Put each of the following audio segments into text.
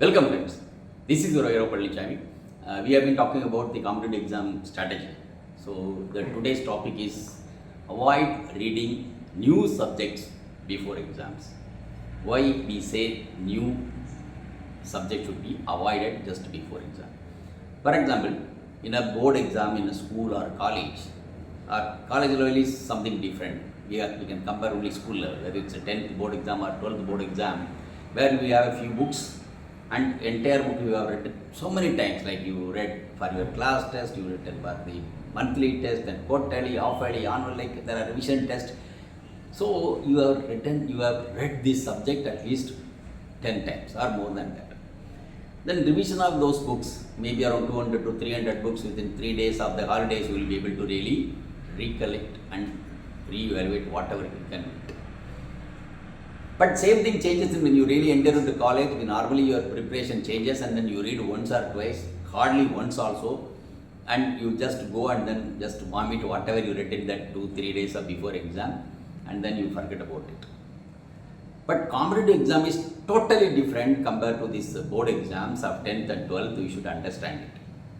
Welcome friends, this is Vairava Palanichamy. We have been talking about the competitive exam strategy. So today's topic is avoid reading new subjects before exams. Why we say new subject should be avoided just before exam. For example, in a board exam in a school or college level is something different. We can compare only school level, whether it's a 10th board exam or 12th board exam, where we have a few books and entire book you have read so many times, like you read for your class test, you read for the monthly test, then quarterly, half-yearly, annual, like there are revision tests. So you have read this subject at least 10 times or more than that. Then revision of those books, maybe around 200 to 300 books within 3 days of the holidays, you will be able to really recollect and re-evaluate whatever you can read. But same thing changes when you really enter into college. Normally your preparation changes and then you read once or twice, hardly once also, and you just go and then just vomit whatever you read in that 2-3 days of before exam, and then you forget about it. But competitive exam is totally different compared to these board exams of 10th and 12th. You should understand it,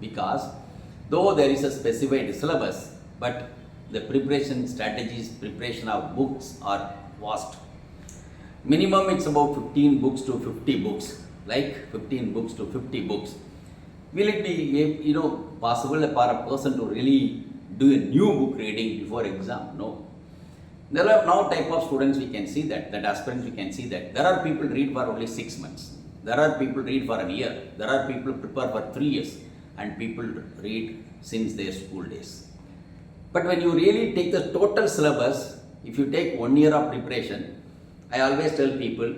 because though there is a specified syllabus, but the preparation strategies, preparation of books are vast. Minimum it's about 15 books to 50 books, like 15 books to 50 books. Will it be possible for a person to really do a new book reading before exam? No. There are now type of students we can see that aspirants we can see that. There are people read for only 6 months. There are people read for a year. There are people prepare for 3 years, and people read since their school days. But when you really take the total syllabus, if you take 1 year of preparation, I always tell people,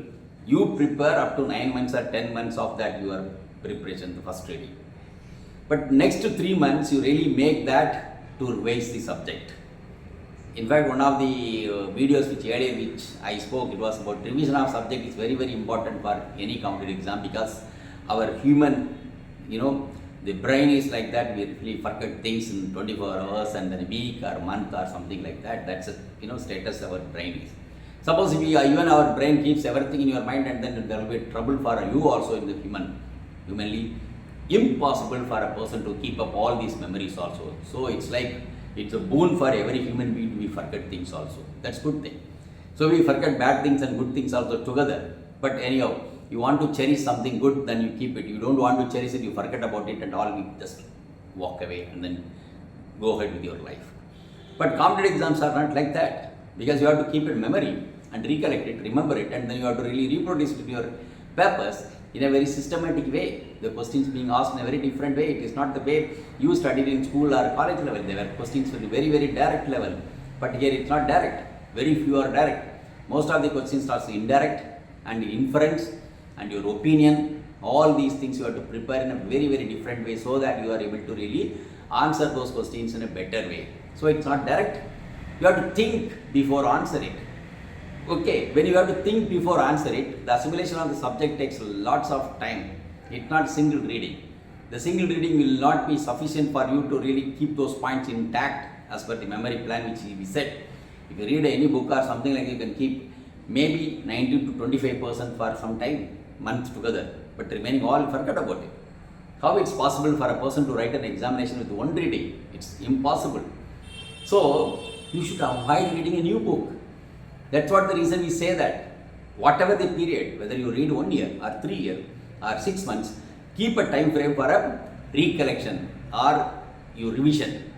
you prepare up to 9 months or 10 months of that your preparation, the first reading. But next 3 months, you really make that to revise the subject. In fact, one of the videos which I spoke, it was about revision of subject is very, very important for any competitive exam, because our human, the brain is like that. We really forget things in 24 hours and then a week or month or something like that. That's a status our brain is. Suppose if even our brain keeps everything in your mind, and then there will be trouble for you also in the humanly impossible for a person to keep up all these memories also. So it's a boon for every human being to forget things also. That's good thing. So we forget bad things and good things also together. But anyhow, you want to cherish something good, then you keep it. You don't want to cherish it, you forget about it and all, you just walk away and then go ahead with your life. But competitive exams are not like that, because you have to keep it in memory and recollect it, remember it, and then you have to really reproduce it in your papers in a very systematic way. The questions being asked in a very different way. It is not the way you studied in school or college level. There were questions at a very, very direct level. But here it's not direct. Very few are direct. Most of the questions are indirect and inference and your opinion. All these things you have to prepare in a very, very different way, so that you are able to really answer those questions in a better way. So it's not direct. You have to think before answer it. Okay, when you have to think before answer it, the assimilation of the subject takes lots of time. It's not single reading. The single reading will not be sufficient for you to really keep those points intact as per the memory plan which we set. If you read any book or something like that, you can keep maybe 90 to 25% for some time, months together, but remaining all forget about it. How it's possible for a person to write an examination with one reading? It's impossible. So you should avoid reading a new book. That's what the reason we say that whatever the period, whether you read 1 year or 3 years or 6 months, keep a time frame for a recollection or your revision.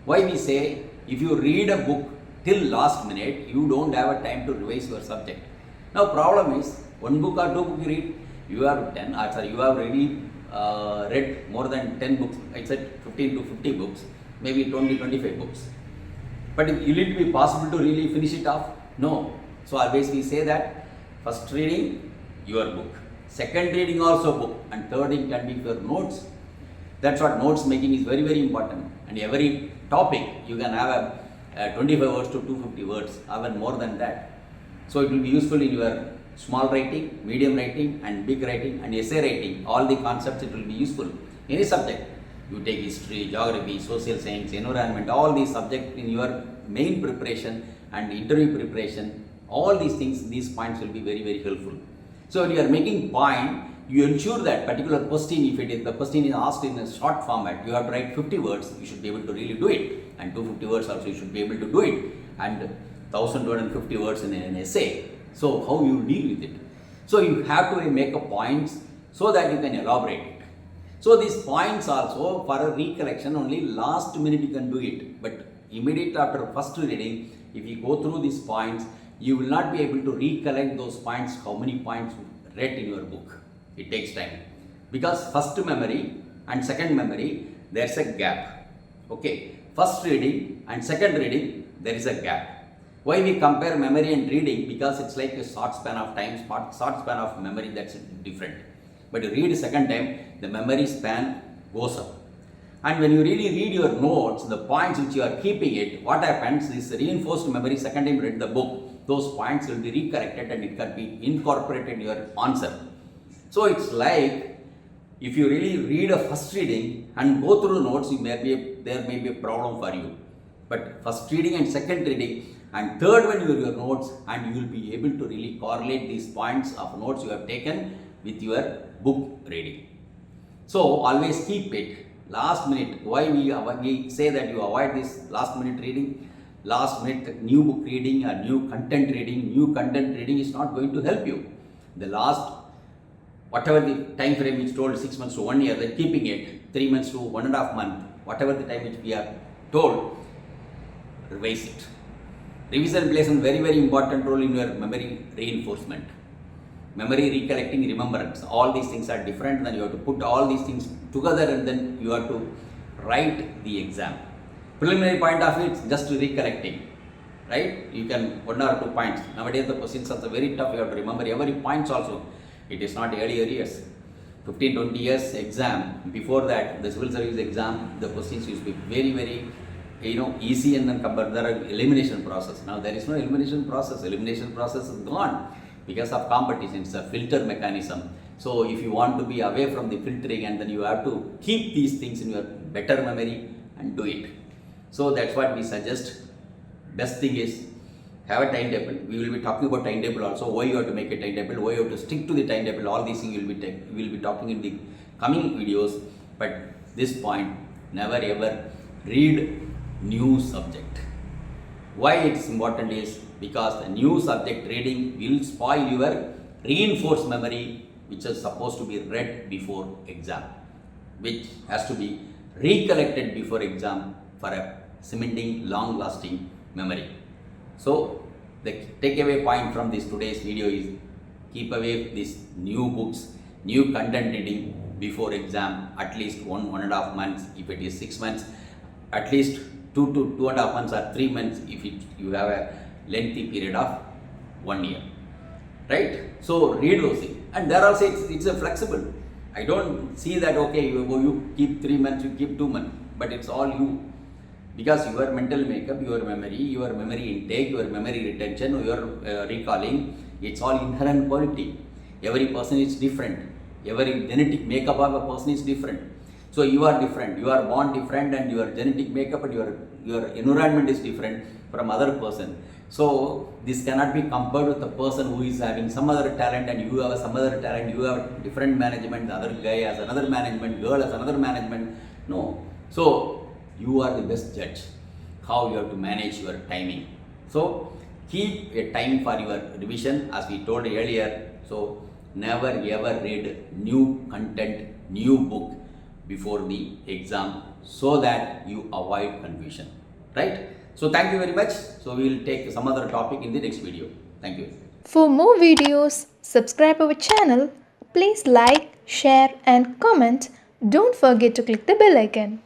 Why we say, if you read a book till last minute, you don't have a time to revise your subject. Now problem is, 1 book or 2 books you read, you have really read more than 10 books. I said 15 to 50 books, maybe 20-25 books. But will it be possible to really finish it off? No. So always we say that first reading, your book. Second reading also book. And third reading can be your notes. That's what notes making is very, very important. And every topic you can have a 25 words to 250 words, even more than that. So it will be useful in your small writing, medium writing and big writing and essay writing. All the concepts it will be useful. Any subject. You take history, geography, social science, environment, all these subjects in your main preparation and interview preparation, all these things, these points will be very, very helpful. So when you are making point, you ensure that particular question, if the question is asked in a short format, you have to write 50 words, you should be able to really do it. And 250 words also you should be able to do it. And 1250 words in an essay. So how you deal with it? So you have to make a points so that you can elaborate it. So these points also for a recollection, only last minute you can do it. But immediately after first reading, if you go through these points, you will not be able to recollect those points, how many points you read in your book. It takes time. Because first memory and second memory, there's a gap. Okay. First reading and second reading, there is a gap. Why we compare memory and reading? Because it's like a short span of time, short span of memory, that's different. But you read second time, the memory span goes up. And when you really read your notes, the points which you are keeping it, what happens is reinforced memory, second time you read the book, those points will be recorrected and it can be incorporated in your answer. So it's like, if you really read a first reading and go through notes, there may be a problem for you. But first reading and second reading and third one your notes, and you will be able to really correlate these points of notes you have taken with your book reading. So always keep it last minute. Why we say that you avoid this last minute reading, last minute new book reading or new content reading. New content reading is not going to help you. The last, whatever the time frame which told 6 months to 1 year, then keeping it 3 months to 1.5 months, whatever the time which we are told, revise it. Revision plays a very, very important role in your memory reinforcement. Memory, recollecting, remembrance, all these things are different. Then you have to put all these things together and then you have to write the exam. Preliminary point of it, just recollecting, right? You can 1 or 2 points. Nowadays the questions are very tough, you have to remember every points also. It is not earlier years. 15-20 years exam, before that the civil service exam, the questions used to be very, very easy, and then there are elimination process. Now there is no elimination process. Elimination process is gone because of competition. It's a filter mechanism. So if you want to be away from the filtering, and then you have to keep these things in your better memory and do it. So that's what we suggest. Best thing is have a timetable. We will be talking about timetable also. Why you have to make a timetable? Why you have to stick to the timetable? All these things we will be talking in the coming videos. But this point, never ever read new subject. Why it's important is because the new subject reading will spoil your reinforced memory, which is supposed to be read before exam, which has to be recollected before exam for a cementing long-lasting memory. So the takeaway point from this today's video is keep away these new books, new content reading before exam, at least 1.5 months. If it is 6 months, at least 2 to 2.5 months or 3 months if you have a lengthy period of 1 year, right? So read those things, and there also it's a flexible. I don't see that okay you keep 3 months, you keep 2 months, but it's all you, because your mental makeup, your memory intake, your memory retention, your recalling, it's all inherent quality. Every person is different. Every genetic makeup of a person is different. So you are different, you are born different, and your genetic makeup and your environment is different from other person. So this cannot be compared with a person who is having some other talent and you have some other talent, you have different management, the other guy has another management, girl has another management. No. So you are the best judge how you have to manage your timing. So keep a time for your revision, as we told earlier. So never ever read new content, new book before the exam, so that you avoid confusion, right? So thank you very much. So we will take some other topic in the next video. Thank you. For more videos, subscribe our channel. Please like, share and comment. Don't forget to click the bell icon.